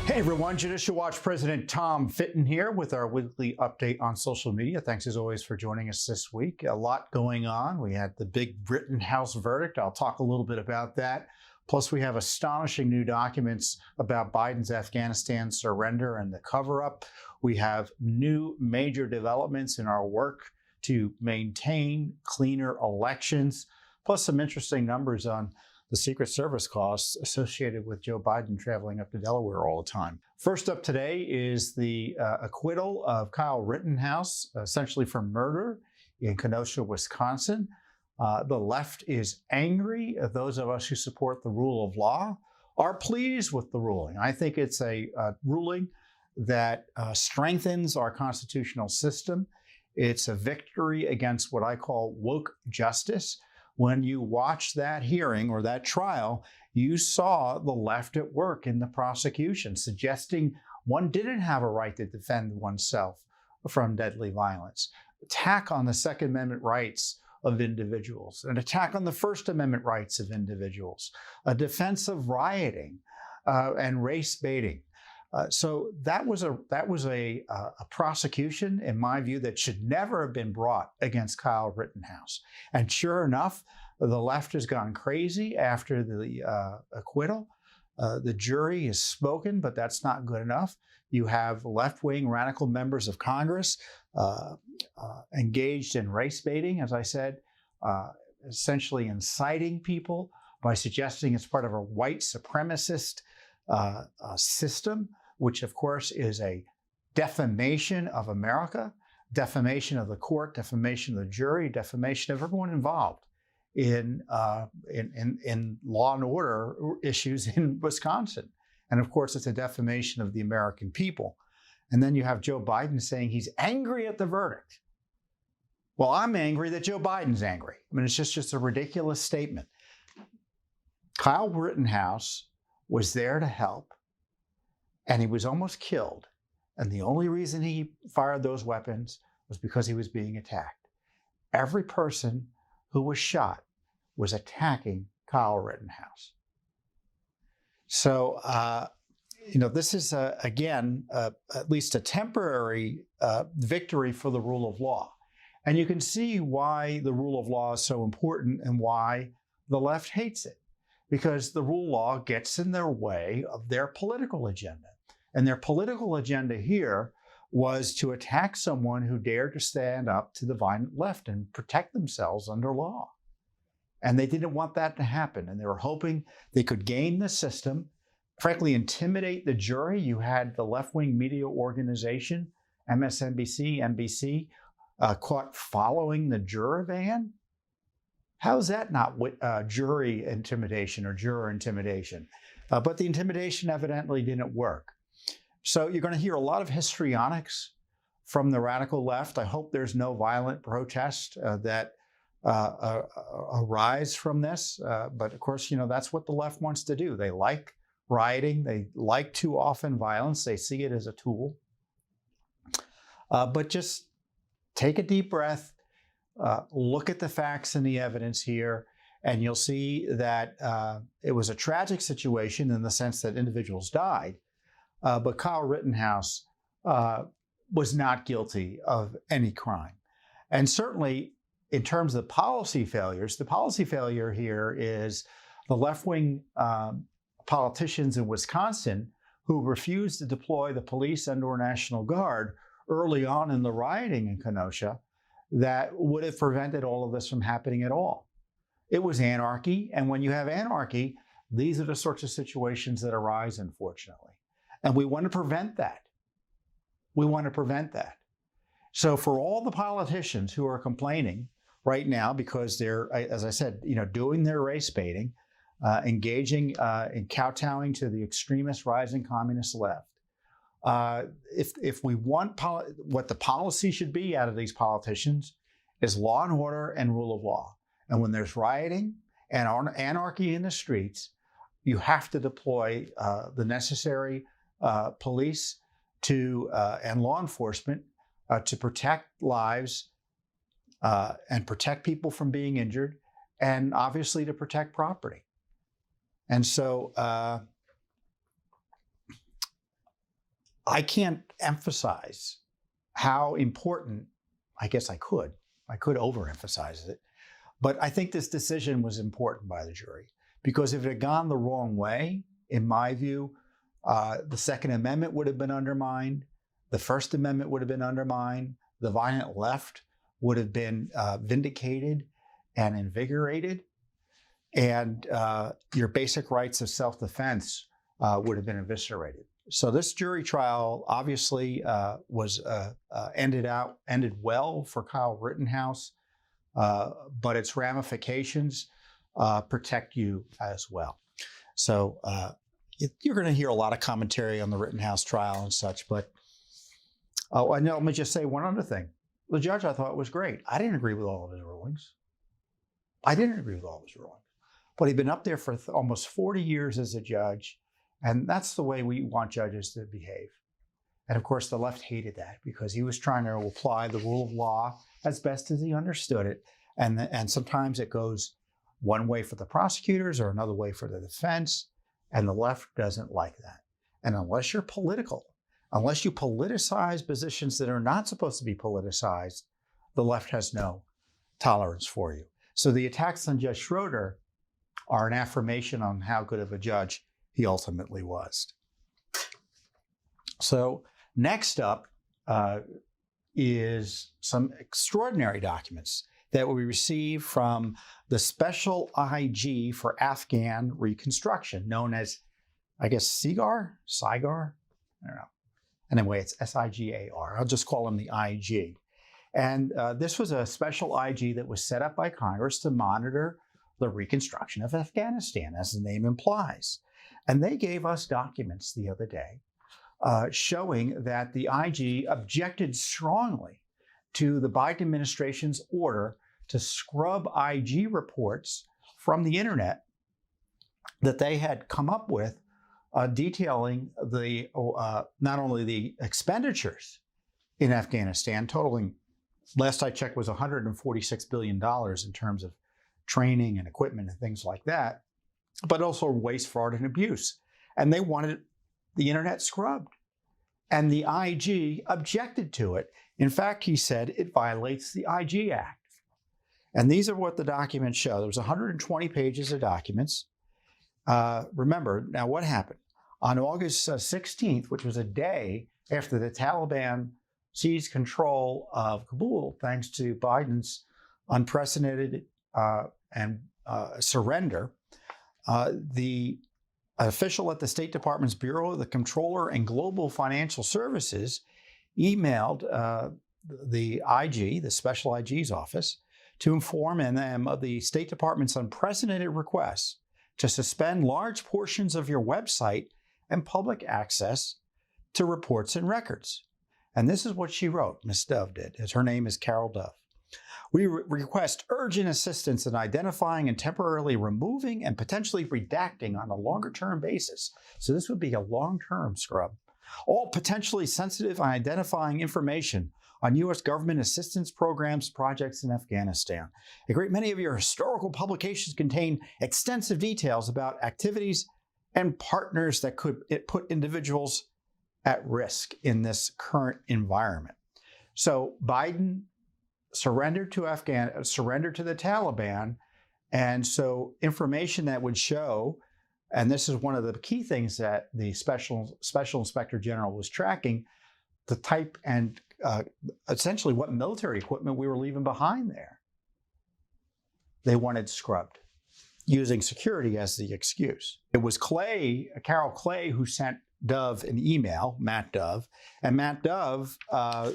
Hey everyone, Judicial Watch President Tom Fitton here with our weekly update on social media. Thanks as always for joining us this week. A lot going on. We had the big Rittenhouse verdict. I'll talk a little bit about that. Plus we have astonishing new documents about Biden's Afghanistan surrender and the cover-up. We have new major developments in our work to maintain cleaner elections, plus some interesting numbers on the Secret Service costs associated with Joe Biden traveling up to Delaware all the time. First up today is the acquittal of Kyle Rittenhouse, essentially for murder in Kenosha, Wisconsin. The left is angry. Those of us who support the rule of law are pleased with the ruling. I think it's a ruling that strengthens our constitutional system. It's a victory against what I call woke justice. When you watch that hearing or that trial, you saw the left at work in the prosecution, suggesting one didn't have a right to defend oneself from deadly violence. Attack on the Second Amendment rights of individuals, an attack on the First Amendment rights of individuals, a defense of rioting and race baiting. So that was a prosecution, in my view, that should never have been brought against Kyle Rittenhouse. And sure enough, the left has gone crazy after the acquittal. The jury has spoken, but that's not good enough. You have left-wing radical members of Congress engaged in race baiting, as I said, essentially inciting people by suggesting it's part of a white supremacist system, which of course is a defamation of America, defamation of the court, defamation of the jury, defamation of everyone involved in law and order issues in Wisconsin. And of course, it's a defamation of the American people. And then you have Joe Biden saying he's angry at the verdict. Well, I'm angry that Joe Biden's angry. I mean, it's just a ridiculous statement. Kyle Rittenhouse was there to help, and he was almost killed. And the only reason he fired those weapons was because he was being attacked. Every person who was shot was attacking Kyle Rittenhouse. So, this is, again, at least a temporary victory for the rule of law. And you can see why the rule of law is so important and why the left hates it. Because the rule of law gets in their way of their political agenda. And their political agenda here was to attack someone who dared to stand up to the violent left and protect themselves under law. And they didn't want that to happen. And they were hoping they could game the system, frankly, intimidate the jury. You had the left-wing media organization, MSNBC, NBC, caught following the juror van. How is that not jury intimidation or juror intimidation? But the intimidation evidently didn't work. So you're going to hear a lot of histrionics from the radical left. I hope there's no violent protest that arise from this. But of course, that's what the left wants to do. They like rioting. They like too often violence. They see it as a tool. But just take a deep breath. Look at the facts and the evidence here, and you'll see that it was a tragic situation in the sense that individuals died, but Kyle Rittenhouse was not guilty of any crime. And certainly in terms of policy failures, the policy failure here is the left-wing politicians in Wisconsin who refused to deploy the police and/or National Guard early on in the rioting in Kenosha that would have prevented all of this from happening at all. It was anarchy, and when you have anarchy, these are the sorts of situations that arise, unfortunately. And we want to prevent that. We want to prevent that. So for all the politicians who are complaining right now because they're, as I said, doing their race baiting, engaging in kowtowing to the extremist rising communist left, if we want what the policy should be out of these politicians is law and order and rule of law. And when there's rioting and anarchy in the streets, you have to deploy the necessary police and law enforcement to protect lives and protect people from being injured, and obviously to protect property. And so I can't emphasize how important, I guess I could overemphasize it, but I think this decision was important by the jury, because if it had gone the wrong way, in my view, the Second Amendment would have been undermined, the First Amendment would have been undermined, the violent left would have been vindicated and invigorated, and your basic rights of self-defense would have been eviscerated. So this jury trial obviously was ended well for Kyle Rittenhouse, but its ramifications protect you as well. So you're going to hear a lot of commentary on the Rittenhouse trial and such, but I know, let me just say one other thing. The judge, I thought, was great. I didn't agree with all of his rulings. But he'd been up there for almost 40 years as a judge, and that's the way we want judges to behave. And of course, the left hated that, because he was trying to apply the rule of law as best as he understood it. And sometimes it goes one way for the prosecutors or another way for the defense, and the left doesn't like that. And unless you're political, unless you politicize positions that are not supposed to be politicized, the left has no tolerance for you. So the attacks on Judge Schroeder are an affirmation on how good of a judge he ultimately was. So next up is some extraordinary documents that we received from the Special IG for Afghan Reconstruction, known as, I guess, SIGAR? I don't know. Anyway, it's SIGAR. I'll just call him the IG. And this was a special IG that was set up by Congress to monitor the reconstruction of Afghanistan, as the name implies. And they gave us documents the other day showing that the IG objected strongly to the Biden administration's order to scrub IG reports from the internet that they had come up with, detailing the not only the expenditures in Afghanistan, totaling, last I checked, was $146 billion in terms of training and equipment and things like that, but also waste, fraud, and abuse. And they wanted the internet scrubbed. And the IG objected to it. In fact, he said it violates the IG Act. And these are what the documents show. There was 120 pages of documents. Remember, now what happened? On August 16th, which was a day after the Taliban seized control of Kabul, thanks to Biden's unprecedented surrender, the official at the State Department's Bureau of the Comptroller and Global Financial Services emailed the IG, the Special IG's office, to inform them of the State Department's unprecedented request to suspend large portions of your website and public access to reports and records. And this is what she wrote, Ms. Dove did, as her name is Carol Dove. We request urgent assistance in identifying and temporarily removing and potentially redacting on a longer-term basis. So this would be a long-term scrub. All potentially sensitive and identifying information on U.S. government assistance programs, projects in Afghanistan. A great many of your historical publications contain extensive details about activities and partners that could put individuals at risk in this current environment. So Biden surrendered to the Taliban, and so information that would show, and this is one of the key things that the Special Inspector General was tracking, the type and essentially what military equipment we were leaving behind there. They wanted scrubbed, using security as the excuse. It was Carol Clay, who sent Dove an email, Matt Dove, and Matt Dove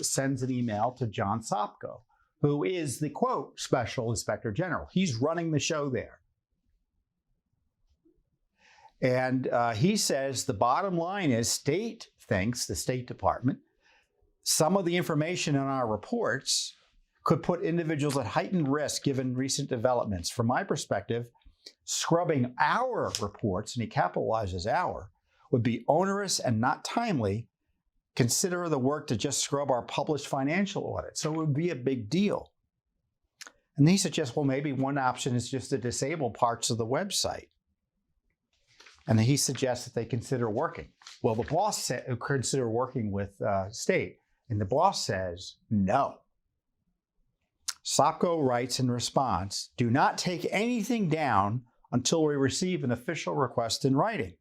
sends an email to John Sopko, who is the, quote, Special Inspector General. He's running the show there. And he says the bottom line is the State Department, some of the information in our reports could put individuals at heightened risk given recent developments. From my perspective, scrubbing our reports, and he capitalizes our, would be onerous and not timely. Consider the work to just scrub our published financial audit. So it would be a big deal. And he suggests, well, maybe one option is just to disable parts of the website. And he suggests that they consider working Well, the boss said, consider working with state, and the boss says no. Sopko writes in response, do not take anything down until we receive an official request in writing.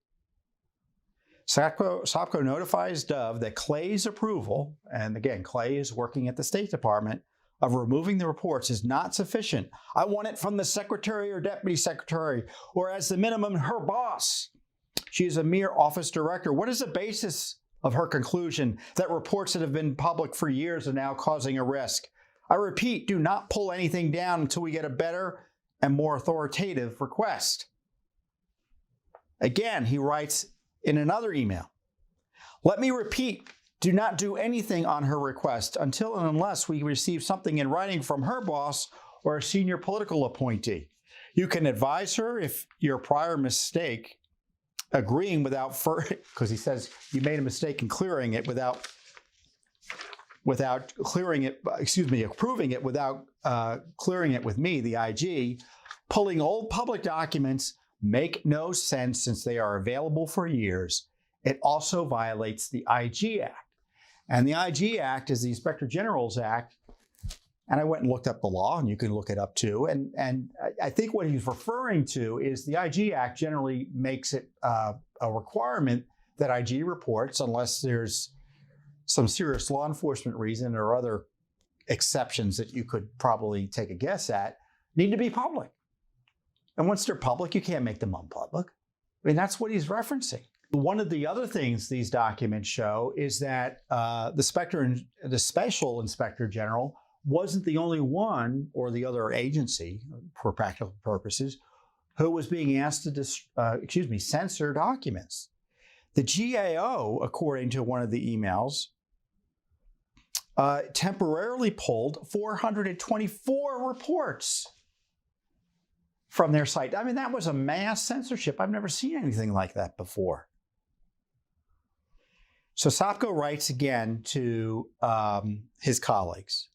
Sopko notifies Dove that Clay's approval, and again, Clay is working at the State Department, of removing the reports is not sufficient. I want it from the secretary or deputy secretary, or as the minimum, her boss. She is a mere office director. What is the basis of her conclusion that reports that have been public for years are now causing a risk? I repeat, do not pull anything down until we get a better and more authoritative request. Again, he writes in another email, let me repeat, do not do anything on her request until and unless we receive something in writing from her boss or a senior political appointee. You can advise her if your prior mistake, agreeing without further, because he says you made a mistake in clearing it approving it without clearing it with me, the IG, pulling old public documents make no sense since they are available for years. It also violates the IG Act. And the IG Act is the Inspector General's Act. And I went and looked up the law, and you can look it up too. And I think what he's referring to is the IG Act generally makes it a requirement that IG reports, unless there's some serious law enforcement reason or other exceptions that you could probably take a guess at, need to be public. And once they're public, you can't make them unpublic. I mean, that's what he's referencing. One of the other things these documents show is that the Special Inspector General wasn't the only one, or the other agency, for practical purposes, who was being asked to censor documents. The GAO, according to one of the emails, temporarily pulled 424 reports from their site. I mean, that was a mass censorship. I've never seen anything like that before. So Sopko writes again to his colleagues,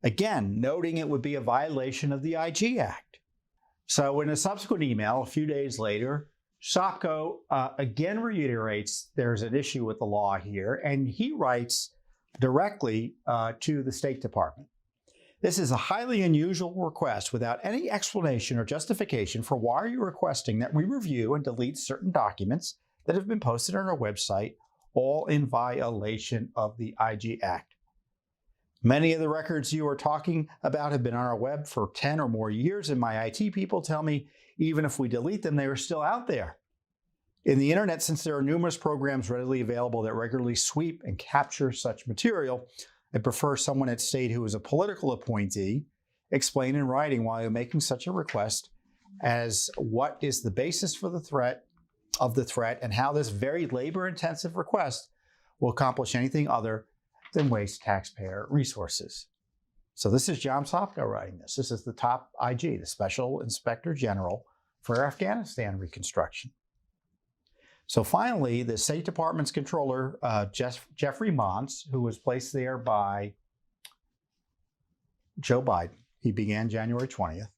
again, noting it would be a violation of the IG Act. So in a subsequent email, a few days later, Sopko again reiterates there's an issue with the law here, and he writes directly to the State Department. This is a highly unusual request without any explanation or justification for why you're requesting that we review and delete certain documents that have been posted on our website, all in violation of the IG Act. Many of the records you are talking about have been on our web for 10 or more years, and my IT people tell me even if we delete them, they are still out there. In the internet, since there are numerous programs readily available that regularly sweep and capture such material, I prefer someone at State who is a political appointee explain in writing why you're making such a request, as what is the basis for the threat, and how this very labor-intensive request will accomplish anything other than waste taxpayer resources. So this is John Sopko writing this. This is the top IG, the Special Inspector General for Afghanistan reconstruction. So finally, the State Department's controller, Jeffrey Monts, who was placed there by Joe Biden, he began January 20th.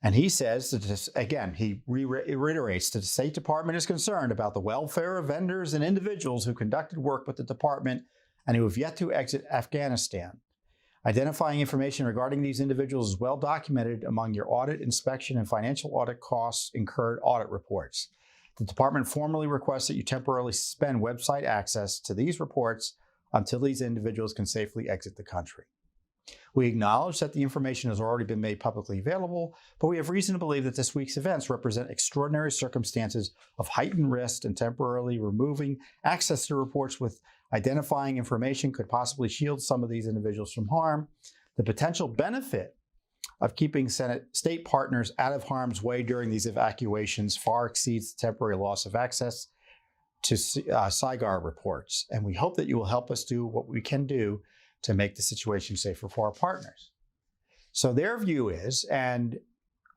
And he says, again, he reiterates that the State Department is concerned about the welfare of vendors and individuals who conducted work with the department and who have yet to exit Afghanistan. Identifying information regarding these individuals is well documented among your audit, inspection, and financial audit costs incurred audit reports. The department formally requests that you temporarily suspend website access to these reports until these individuals can safely exit the country. We acknowledge that the information has already been made publicly available, but we have reason to believe that this week's events represent extraordinary circumstances of heightened risk, and temporarily removing access to reports with identifying information could possibly shield some of these individuals from harm. The potential benefit of keeping state partners out of harm's way during these evacuations far exceeds the temporary loss of access to SIGAR reports, and we hope that you will help us do what we can do to make the situation safer for our partners. So their view is, and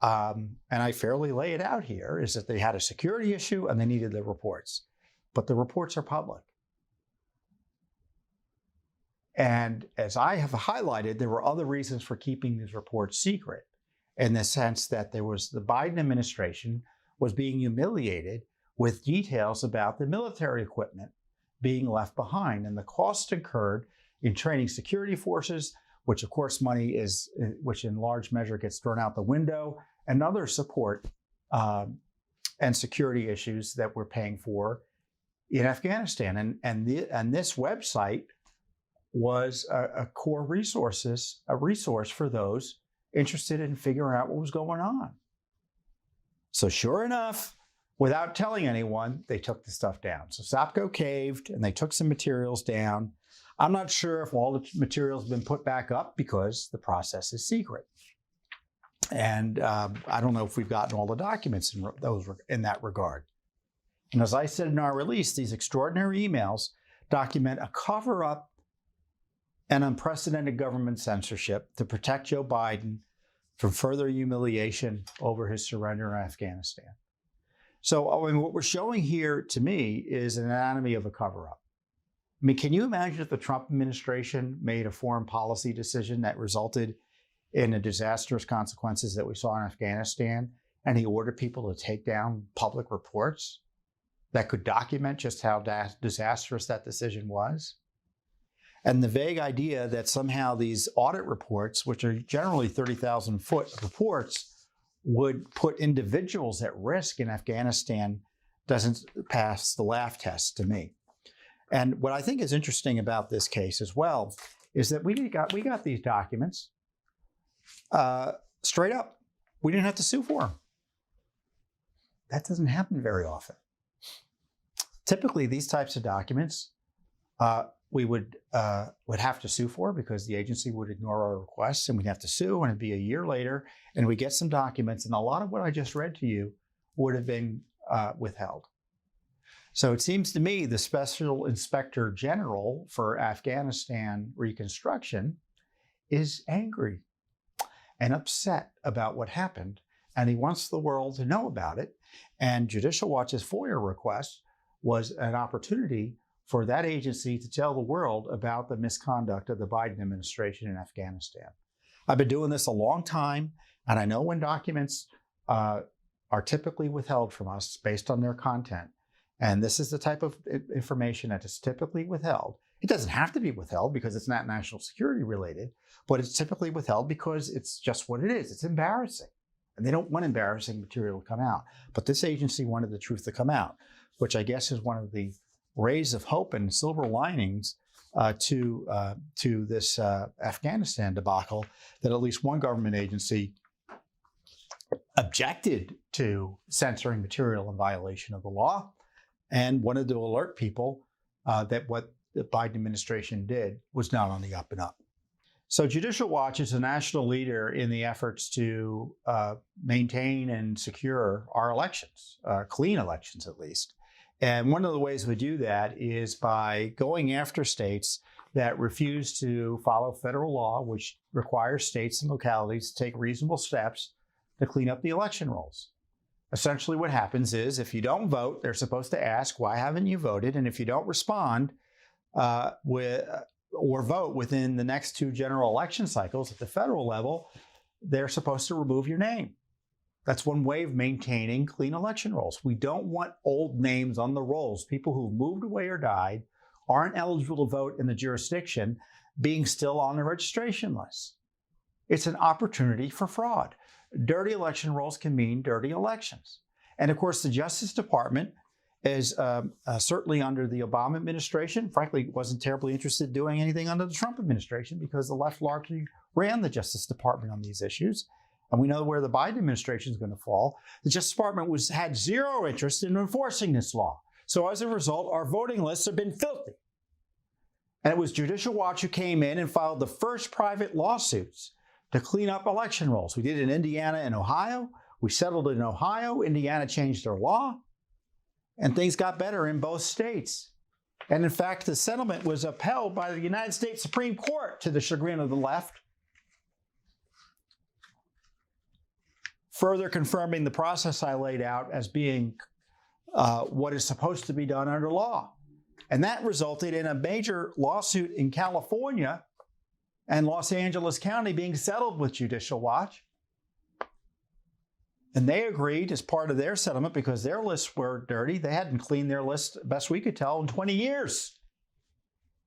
I fairly lay it out here, is that they had a security issue and they needed the reports, but the reports are public. And as I have highlighted, there were other reasons for keeping these reports secret, in the sense that there was the Biden administration was being humiliated with details about the military equipment being left behind and the cost incurred in training security forces, which of course which in large measure gets thrown out the window, and other support and security issues that we're paying for in Afghanistan. And this website was a core resource for those interested in figuring out what was going on. So sure enough, without telling anyone, they took the stuff down. So SOPCO caved and they took some materials down. I'm not sure if all the materials have been put back up because the process is secret. And I don't know if we've gotten all the documents in that regard. And as I said in our release, these extraordinary emails document a cover-up and unprecedented government censorship to protect Joe Biden from further humiliation over his surrender in Afghanistan. So I mean, what we're showing here to me is an anatomy of a cover-up. I mean, can you imagine if the Trump administration made a foreign policy decision that resulted in the disastrous consequences that we saw in Afghanistan, and he ordered people to take down public reports that could document just how disastrous that decision was? And the vague idea that somehow these audit reports, which are generally 30,000-foot reports, would put individuals at risk in Afghanistan doesn't pass the laugh test to me. And what I think is interesting about this case as well is that we got these documents straight up. We didn't have to sue for them. That doesn't happen very often. Typically, these types of documents we would have to sue for because the agency would ignore our requests and we'd have to sue, and it'd be a year later and we get some documents, and a lot of what I just read to you would have been withheld. So it seems to me the Special Inspector General for Afghanistan Reconstruction is angry and upset about what happened, and he wants the world to know about it. And Judicial Watch's FOIA request was an opportunity for that agency to tell the world about the misconduct of the Biden administration in Afghanistan. I've been doing this a long time, and I know when documents are typically withheld from us based on their content. And this is the type of information that is typically withheld. It doesn't have to be withheld because it's not national security related, but it's typically withheld because it's just what it is. It's embarrassing. And they don't want embarrassing material to come out. But this agency wanted the truth to come out, which I guess is one of the rays of hope and silver linings to this Afghanistan debacle, that at least one government agency objected to censoring material in violation of the law and wanted to alert people that what the Biden administration did was not on the up and up. So Judicial Watch is a national leader in the efforts to maintain and secure our elections, clean elections at least. And one of the ways we do that is by going after states that refuse to follow federal law, which requires states and localities to take reasonable steps to clean up the election rolls. Essentially what happens is if you don't vote, they're supposed to ask, why haven't you voted? And if you don't respond or vote within the next 2 general election cycles at the federal level, they're supposed to remove your name. That's one way of maintaining clean election rolls. We don't want old names on the rolls. People who've moved away or died, aren't eligible to vote in the jurisdiction, being still on the registration list. It's an opportunity for fraud. Dirty election rolls can mean dirty elections. And of course, the Justice Department is certainly under the Obama administration, frankly, wasn't terribly interested in doing anything under the Trump administration because the left largely ran the Justice Department on these issues. And we know where the Biden administration is going to fall. The Justice Department had zero interest in enforcing this law. So as a result, our voting lists have been filthy. And it was Judicial Watch who came in and filed the first private lawsuits to clean up election rolls. We did it in Indiana and Ohio. We settled it in Ohio. Indiana changed their law. And things got better in both states. And in fact, the settlement was upheld by the United States Supreme Court to the chagrin of the left, further confirming the process I laid out as being what is supposed to be done under law. And that resulted in a major lawsuit in California and Los Angeles County being settled with Judicial Watch. And they agreed as part of their settlement because their lists were dirty. They hadn't cleaned their list, best we could tell, in 20 years.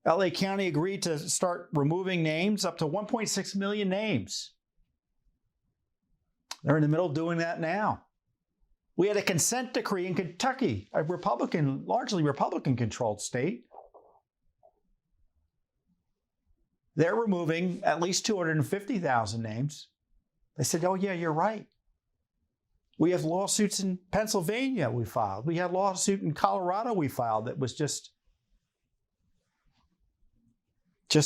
LA County agreed to start removing names, up to 1.6 million names. They're in the middle of doing that now. We had a consent decree in Kentucky, a largely Republican-controlled state. They're removing at least 250,000 names. They said, oh yeah, you're right. We have lawsuits in Pennsylvania we filed. We had a lawsuit in Colorado we filed that was just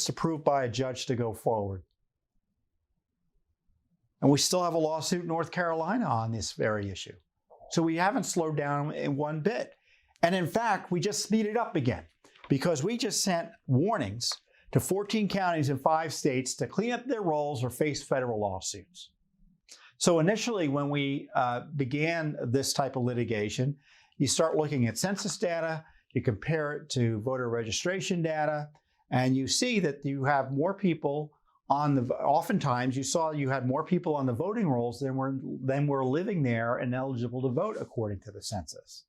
approved by a judge to go forward. And we still have a lawsuit in North Carolina on this very issue. So we haven't slowed down in one bit. And in fact, we just speeded up again because we just sent warnings to 14 counties in 5 states to clean up their rolls or face federal lawsuits. So initially, when we began this type of litigation, you start looking at census data, you compare it to voter registration data, and you see that you have more people oftentimes you saw you had more people on the voting rolls than were living there and eligible to vote according to the census.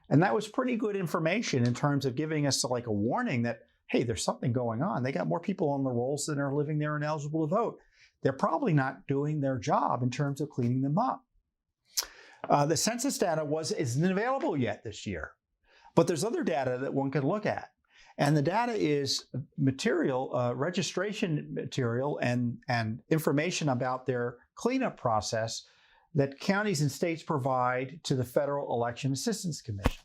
And that was pretty good information in terms of giving us like a warning that, hey, there's something going on. They got more people on the rolls than are living there and eligible to vote. They're probably not doing their job in terms of cleaning them up. The census data isn't available yet this year, but there's other data that one could look at. And the data is registration material and information about their cleanup process that counties and states provide to the Federal Election Assistance Commission,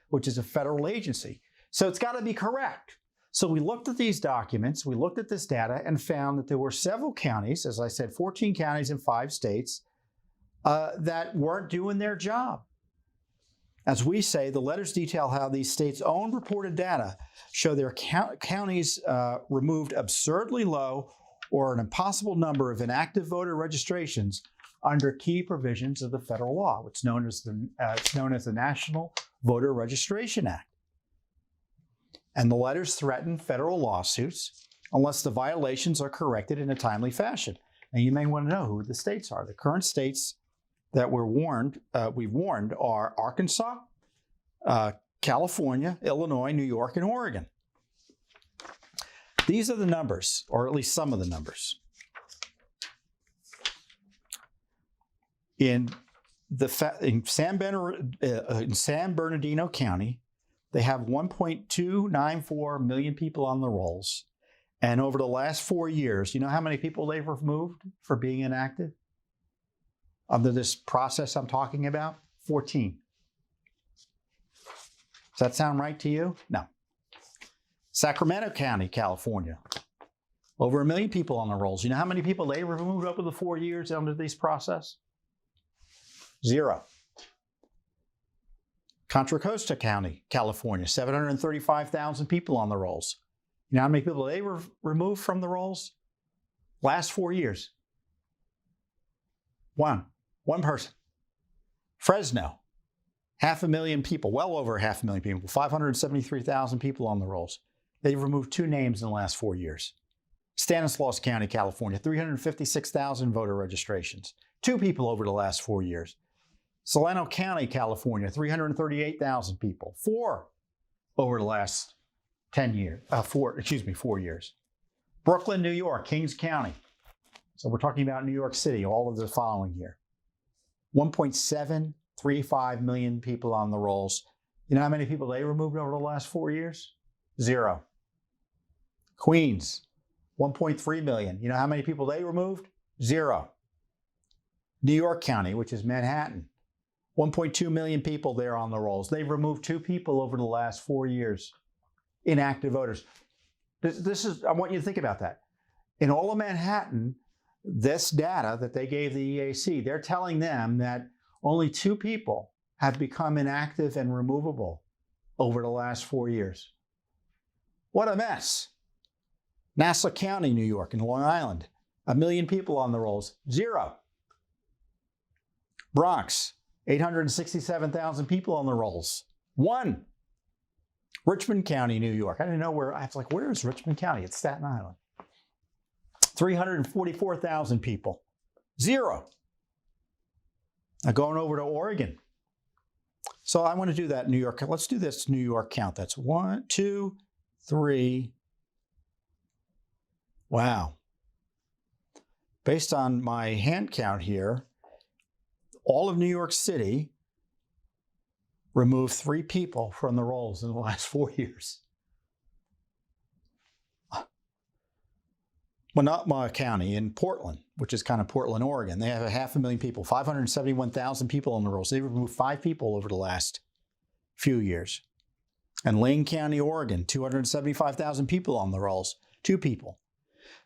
which is a federal agency. So it's got to be correct. So we looked at these documents, we looked at this data and found that there were several counties, as I said, 14 counties in 5 states, that weren't doing their job. As we say, the letters detail how these states' own reported data show their counties removed absurdly low or an impossible number of inactive voter registrations under key provisions of the federal law, which is known as the National Voter Registration Act. And the letters threaten federal lawsuits unless the violations are corrected in a timely fashion. And you may want to know who the states are. The current states that we've warned are Arkansas, California, Illinois, New York, and Oregon. These are the numbers, or at least some of the numbers. In San Bernardino County, they have 1.294 million people on the rolls. And over the last 4 years, you know how many people they've removed for being inactive? Under this process I'm talking about? 14. Does that sound right to you? No. Sacramento County, California. Over 1 million people on the rolls. You know how many people they removed over the 4 years under this process? 0. Contra Costa County, California, 735,000 people on the rolls. You know how many people they removed from the rolls? Last 4 years. One person. Fresno, 500,000 people, well over 500,000 people, 573,000 people on the rolls. They removed 2 names in the last 4 years. Stanislaus County, California, 356,000 voter registrations. 2 people over the last 4 years. Solano County, California, 338,000 people. 4 over the last 4 years. Brooklyn, New York, Kings County. So we're talking about New York City, all of the following year. 1.735 million people on the rolls. You know how many people they removed over the last 4 years? 0. Queens, 1.3 million. You know how many people they removed? 0. New York County, which is Manhattan, 1.2 million people there on the rolls. They've removed 2 people over the last 4 years, inactive voters. I want you to think about that. In all of Manhattan, this data that they gave the EAC, they're telling them that only 2 people have become inactive and removable over the last 4 years. What a mess. Nassau County, New York, and Long Island, 1 million people on the rolls, 0. Bronx, 867,000 people on the rolls, 1. Richmond County, New York. I didn't know where. I was like, where is Richmond County? It's Staten Island. 344,000 people, 0. Now going over to Oregon. So I want to do that New York. Let's do this New York count. That's 1, 2, 3. Wow. Based on my hand count here, all of New York City removed 3 people from the rolls in the last 4 years. Monotma County in Portland, which is kind of Portland, Oregon. They have 500,000 people, 571,000 people on the rolls. They removed 5 people over the last few years. And Lane County, Oregon, 275,000 people on the rolls, 2 people.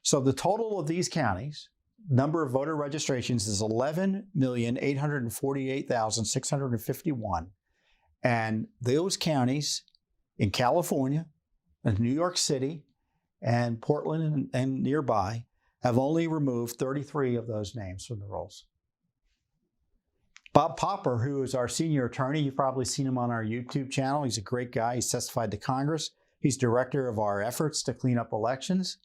So the total of these counties, number of voter registrations is 11,848,651. And those counties in California and New York City and Portland and nearby have only removed 33 of those names from the rolls. Bob Popper, who is our senior attorney, you've probably seen him on our YouTube channel. He's a great guy. He's testified to Congress. He's director of our efforts to clean up elections.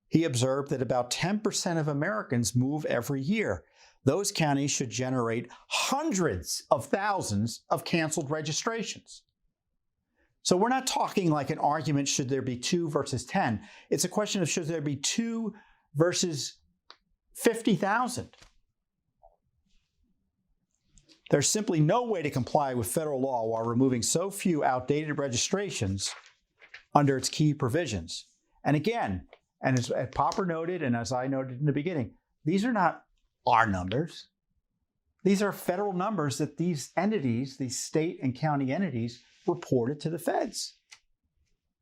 He observed that about 10% of Americans move every year. Those counties should generate hundreds of thousands of canceled registrations. So we're not talking like an argument, should there be 2 versus 10? It's a question of should there be 2 versus 50,000? There's simply no way to comply with federal law while removing so few outdated registrations under its key provisions. And again, and as Popper noted, and as I noted in the beginning, these are not our numbers. These are federal numbers that these entities, these state and county entities, reported to the feds.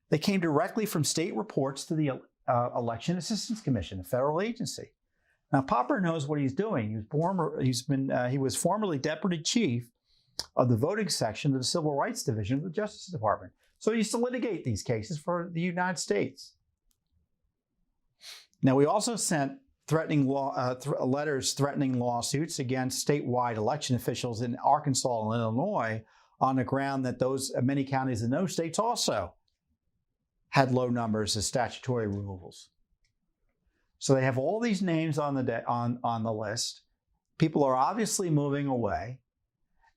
They came directly from state reports to the Election Assistance Commission, a federal agency. Now, Popper knows what he's doing. He was formerly deputy chief of the voting section of the Civil Rights Division of the Justice Department. So he used to litigate these cases for the United States. Now, we also sent letters threatening lawsuits against statewide election officials in Arkansas and Illinois on the ground that many counties in those states also had low numbers of statutory removals. So they have all these names on the list. People are obviously moving away,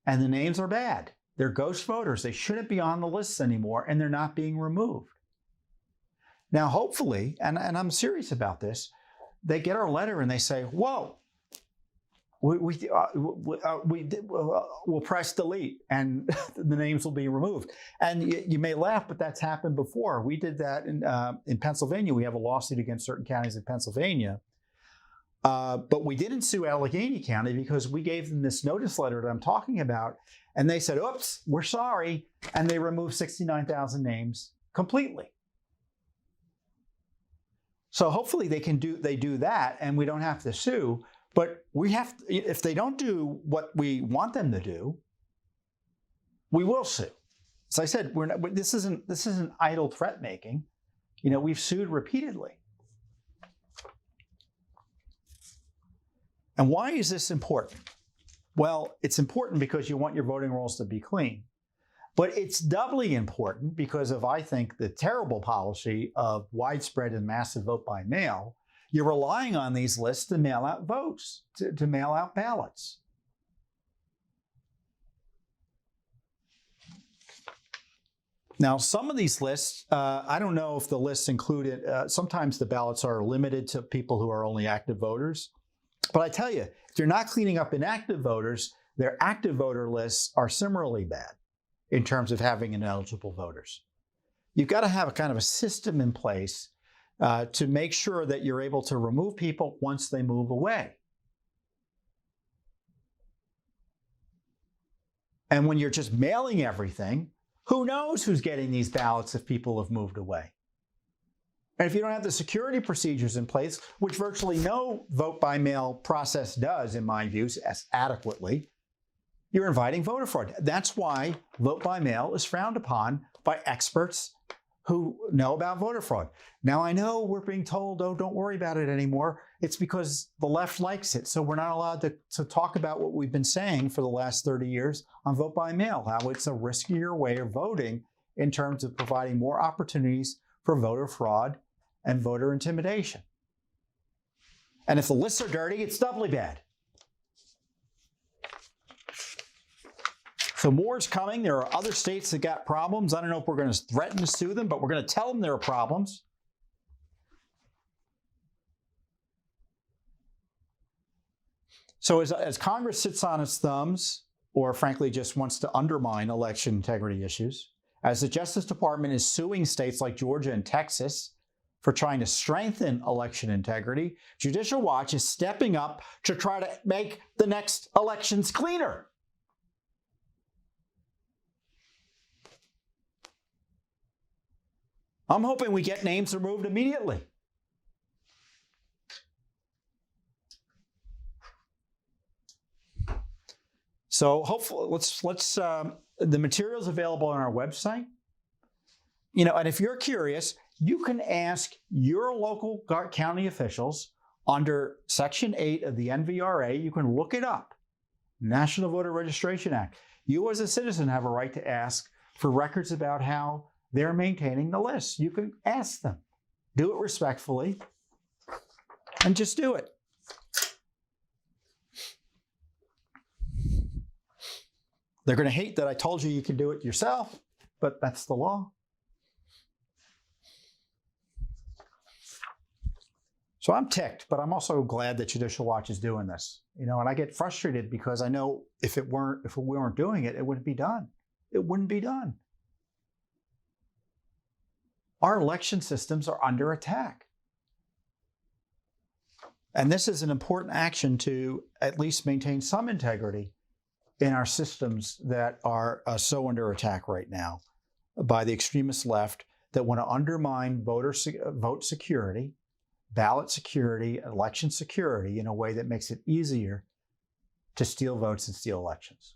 and the names are bad. They're ghost voters. They shouldn't be on the lists anymore, and they're not being removed. Now, hopefully, and I'm serious about this, they get our letter and they say, whoa, we'll press delete and the names will be removed. And you may laugh, but that's happened before. We did that in Pennsylvania. We have a lawsuit against certain counties in Pennsylvania. But we didn't sue Allegheny County because we gave them this notice letter that I'm talking about. And they said, oops, we're sorry. And they removed 69,000 names completely. So hopefully they do that and we don't have to sue. But we have to, if they don't do what we want them to do, we will sue. As I said, this isn't idle threat making. You know, we've sued repeatedly. And why is this important? Well, it's important because you want your voting rolls to be clean. But it's doubly important because of, I think, the terrible policy of widespread and massive vote by mail. You're relying on these lists to mail out votes, to mail out ballots. Now, some of these lists, I don't know if the lists included, sometimes the ballots are limited to people who are only active voters. But I tell you, if you're not cleaning up inactive voters, their active voter lists are similarly bad in terms of having ineligible voters. You've got to have a kind of a system in place to make sure that you're able to remove people once they move away. And when you're just mailing everything, who knows who's getting these ballots if people have moved away? And if you don't have the security procedures in place, which virtually no vote by mail process does, in my views, as adequately, you're inviting voter fraud. That's why vote by mail is frowned upon by experts who know about voter fraud. Now, I know we're being told, oh, don't worry about it anymore. It's because the left likes it. So we're not allowed to talk about what we've been saying for the last 30 years on vote by mail, how it's a riskier way of voting in terms of providing more opportunities for voter fraud and voter intimidation. And if the lists are dirty, it's doubly bad. So more is coming. There are other states that got problems. I don't know if we're going to threaten to sue them, but we're going to tell them there are problems. So as Congress sits on its thumbs, or frankly just wants to undermine election integrity issues, as the Justice Department is suing states like Georgia and Texas for trying to strengthen election integrity, Judicial Watch is stepping up to try to make the next elections cleaner. I'm hoping we get names removed immediately. So hopefully, let's the material's available on our website. And if you're curious, you can ask your local county officials under Section 8 of the NVRA. You can look it up, National Voter Registration Act. You as a citizen have a right to ask for records about how they're maintaining the list. You can ask them. Do it respectfully, and just do it. They're going to hate that I told you you can do it yourself, but that's the law. So I'm ticked, but I'm also glad that Judicial Watch is doing this. And I get frustrated because I know if we weren't doing it, it wouldn't be done. It wouldn't be done. Our election systems are under attack. And this is an important action to at least maintain some integrity in our systems that are so under attack right now by the extremist left that want to undermine vote security, ballot security, election security in a way that makes it easier to steal votes and steal elections.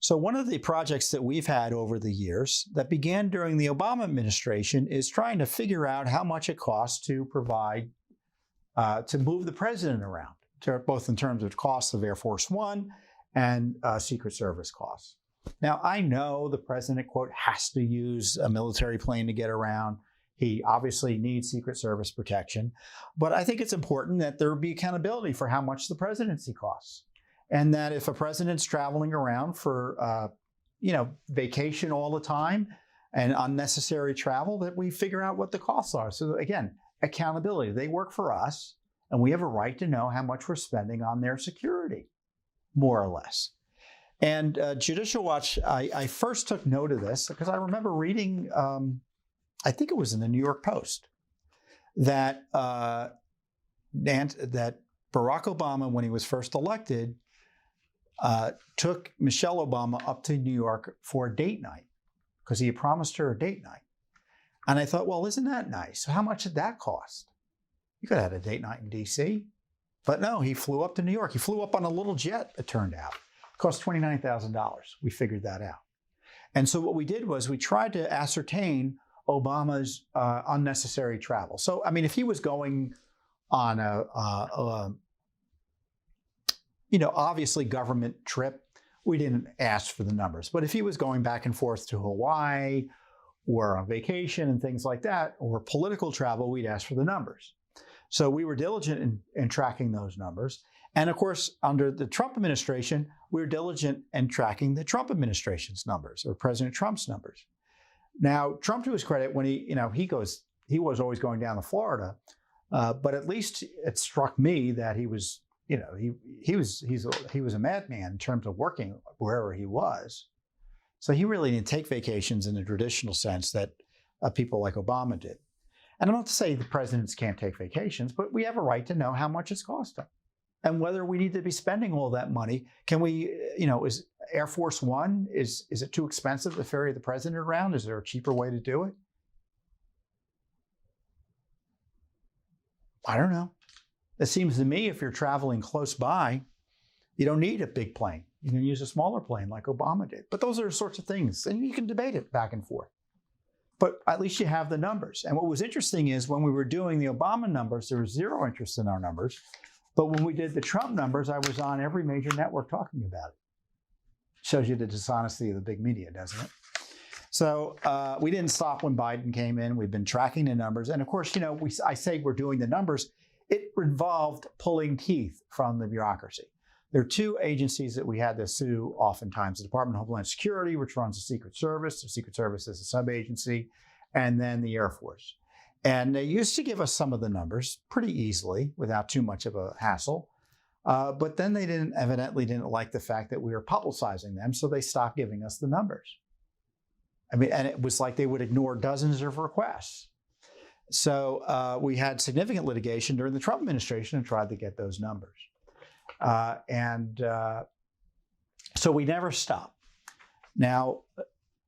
So one of the projects that we've had over the years that began during the Obama administration is trying to figure out how much it costs to provide, to move the president around, both in terms of costs of Air Force One and Secret Service costs. Now, I know the president, quote, has to use a military plane to get around. He obviously needs Secret Service protection. But I think it's important that there be accountability for how much the presidency costs. And that if a president's traveling around for, vacation all the time and unnecessary travel, that we figure out what the costs are. So again, accountability. They work for us. And we have a right to know how much we're spending on their security, more or less. And Judicial Watch, I first took note of this because I remember reading, I think it was in the New York Post, that Barack Obama, when he was first elected, took Michelle Obama up to New York for a date night because he had promised her a date night. And I thought, well, isn't that nice? So how much did that cost? You could have had a date night in D.C. But no, he flew up to New York. He flew up on a little jet, it turned out. It cost $29,000. We figured that out. And so what we did was we tried to ascertain Obama's unnecessary travel. So, if he was going on obviously government trip, we didn't ask for the numbers. But if he was going back and forth to Hawaii or on vacation and things like that, or political travel, we'd ask for the numbers. So we were diligent in tracking those numbers. And of course, under the Trump administration, we were diligent in tracking the Trump administration's numbers, or President Trump's numbers. Now, Trump, to his credit, when he was always going down to Florida, but at least it struck me that he was a madman in terms of working wherever he was. So he really didn't take vacations in the traditional sense that people like Obama did. And I'm not to say the presidents can't take vacations, but we have a right to know how much it's costing and whether we need to be spending all that money. Can we, is Air Force One, is it too expensive to ferry the president around? Is there a cheaper way to do it? I don't know. It seems to me if you're traveling close by, you don't need a big plane. You can use a smaller plane like Obama did. But those are the sorts of things, and you can debate it back and forth. But at least you have the numbers. And what was interesting is when we were doing the Obama numbers, there was zero interest in our numbers. But when we did the Trump numbers, I was on every major network talking about it. Shows you the dishonesty of the big media, doesn't it? So we didn't stop when Biden came in. We've been tracking the numbers. And of course, I say we're doing the numbers. It involved pulling teeth from the bureaucracy. There are two agencies that we had to sue oftentimes: the Department of Homeland Security, which runs the Secret Service. The Secret Service is a sub-agency, and then the Air Force. And they used to give us some of the numbers pretty easily without too much of a hassle. But then they evidently didn't like the fact that we were publicizing them, so they stopped giving us the numbers. I mean, and it was like they would ignore dozens of requests. So we had significant litigation during the Trump administration and tried to get those numbers. So we never stopped. Now,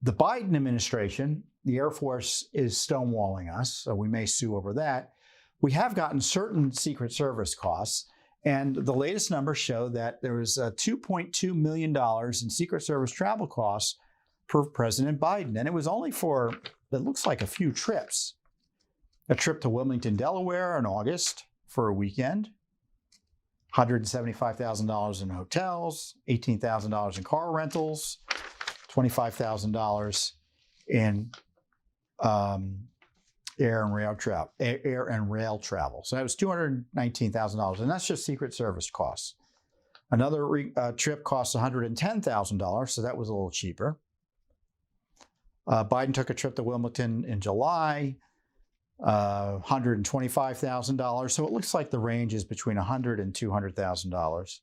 the Biden administration, the Air Force is stonewalling us, so we may sue over that. We have gotten certain Secret Service costs, and the latest numbers show that there was $2.2 million in Secret Service travel costs for President Biden. And it was only for, it looks like, a few trips. A trip to Wilmington, Delaware in August for a weekend, $175,000 in hotels, $18,000 in car rentals, $25,000 in air and rail travel. So that was $219,000, and that's just Secret Service costs. Another trip cost $110,000, so that was a little cheaper. Biden took a trip to Wilmington in July, $125,000. So it looks like the range is between $100,000 and $200,000.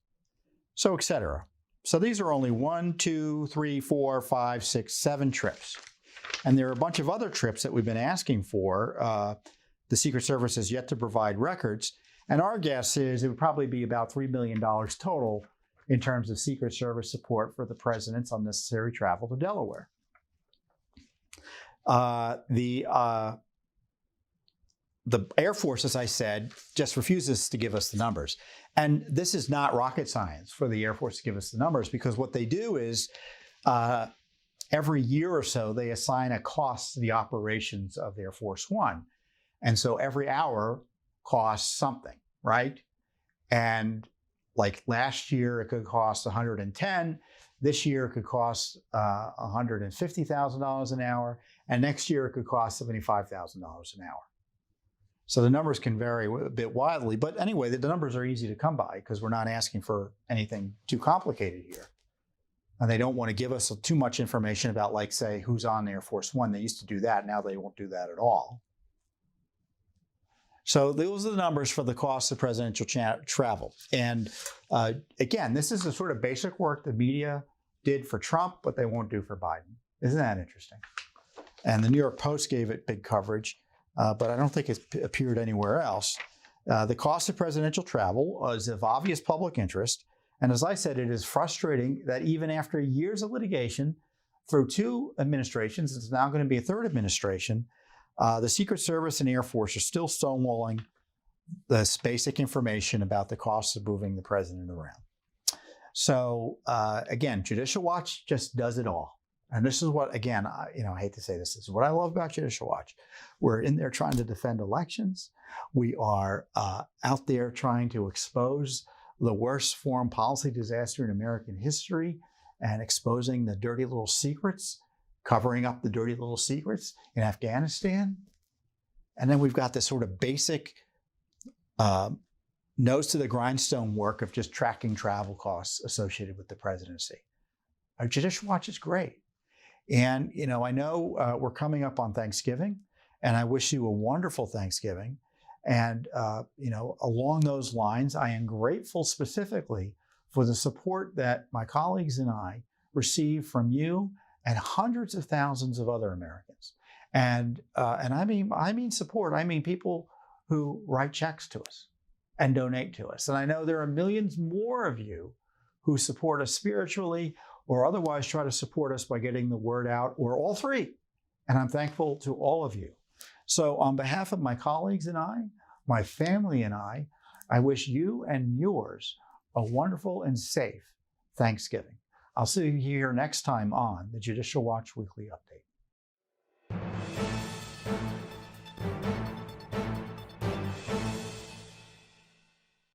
So, et cetera. So these are only 1, 2, 3, 4, 5, 6, 7 trips. And there are a bunch of other trips that we've been asking for. The Secret Service has yet to provide records. And our guess is it would probably be about $3 million total in terms of Secret Service support for the president's unnecessary travel to Delaware. The Air Force, as I said, just refuses to give us the numbers. And this is not rocket science for the Air Force to give us the numbers, because what they do is every year or so, they assign a cost to the operations of Air Force One. And so every hour costs something, right? And like last year, it could cost $110. This year, it could cost $150,000 an hour. And next year, it could cost $75,000 an hour. So the numbers can vary a bit wildly. But anyway, the numbers are easy to come by because we're not asking for anything too complicated here. And they don't want to give us too much information about, like, say, who's on Air Force One. They used to do that. Now they won't do that at all. So those are the numbers for the cost of presidential travel. And again, this is the sort of basic work the media did for Trump, but they won't do for Biden. Isn't that interesting? And the New York Post gave it big coverage, but I don't think it appeared anywhere else. The cost of presidential travel is of obvious public interest. And as I said, it is frustrating that even after years of litigation through 2 administrations, it's now going to be a 3rd administration, the Secret Service and Air Force are still stonewalling this basic information about the costs of moving the president around. So again, Judicial Watch just does it all. And this is what, again, I hate to say this is what I love about Judicial Watch. We're in there trying to defend elections. We are out there trying to expose the worst foreign policy disaster in American history and exposing the dirty little secrets, covering up the dirty little secrets in Afghanistan. And then we've got this sort of basic nose to the grindstone work of just tracking travel costs associated with the presidency. Our Judicial Watch is great. And, I know we're coming up on Thanksgiving, and I wish you a wonderful Thanksgiving. And, along those lines, I am grateful specifically for the support that my colleagues and I receive from you and hundreds of thousands of other Americans. And I mean support. I mean people who write checks to us and donate to us. And I know there are millions more of you who support us spiritually or otherwise try to support us by getting the word out, or all three. And I'm thankful to all of you. So on behalf of my colleagues and I, my family and I wish you and yours a wonderful and safe Thanksgiving. I'll see you here next time on the Judicial Watch Weekly Update.